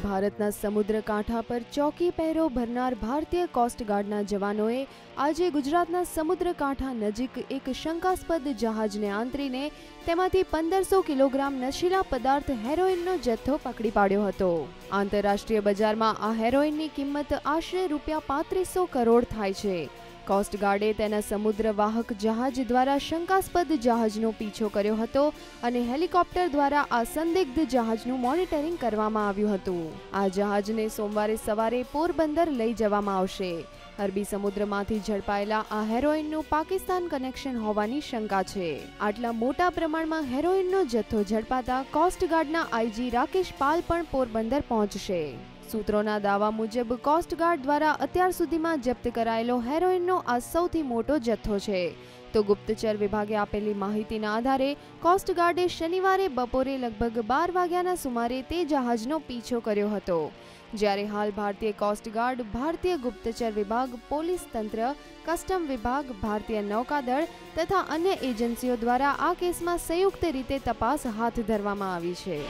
ભારતના સમુદ્ર કાંઠા પર ચોકી પહેરો ભરનાર ભારતીય કોસ્ટગાર્ડના જવાનોએ આજે ગુજરાતના સમુદ્ર કાંઠા નજીક એક શંકાસ્પદ જહાજને આંતરીને તેમાંથી 1500 કિલોગ્રામ નશીલા પદાર્થ હેરોઇનનો જથ્થો પકડી પાડ્યો હતો। આંતરરાષ્ટ્રીય બજારમાં આ હેરોઇનની કિંમત આશરે ₹3500 કરોડ થાય છે। કોસ્ટગાર્ડે તેના સમુદ્ર વાહક જહાજ દ્વારા શંકાસ્પદ જહાજનો પીછો કર્યો હતો અને હેલિકોપ્ટર દ્વારા આ સંદિગ્ધ જહાજનું મોનિટરિંગ કરવામાં આવ્યું હતું। આ જહાજને સોમવારે સવારે પોરબંદર લઈ જવામાં આવશે। અરબી સમુદ્રમાંથી ઝડપાયેલા આ હેરોઇનનું પાકિસ્તાન કનેક્શન હોવાની શંકા છે। આટલા મોટા પ્રમાણમાં હેરોઇનનો જથ્થો ઝડપાતા કોસ્ટગાર્ડના આઈજી રાકેશ પાલ પણ પોરબંદર પહોંચશે। સૂત્રોના દાવા મુજબ કોસ્ટગાર્ડ દ્વારા અત્યાર સુધીમાં જપ્ત કરાયેલો હેરોઇનનો આ સૌથી મોટો જથ્થો છે। તો ગુપ્તચર વિભાગે આપેલી માહિતીના આધારે કોસ્ટગાર્ડે શનિવારે બપોરે લગભગ 12 વાગ્યાના સુમારે તે જહાજનો પીછો કર્યો હતો। જ્યારે હાલ ભારતીય કોસ્ટગાર્ડ, ભારતીય ગુપ્તચર વિભાગ, પોલીસ તંત્ર, કસ્ટમ વિભાગ, ભારતીય નૌકાદળ તથા અન્ય એજન્સીઓ દ્વારા આ કેસમાં સંયુક્ત રીતે તપાસ હાથ ધરવામાં આવી છે।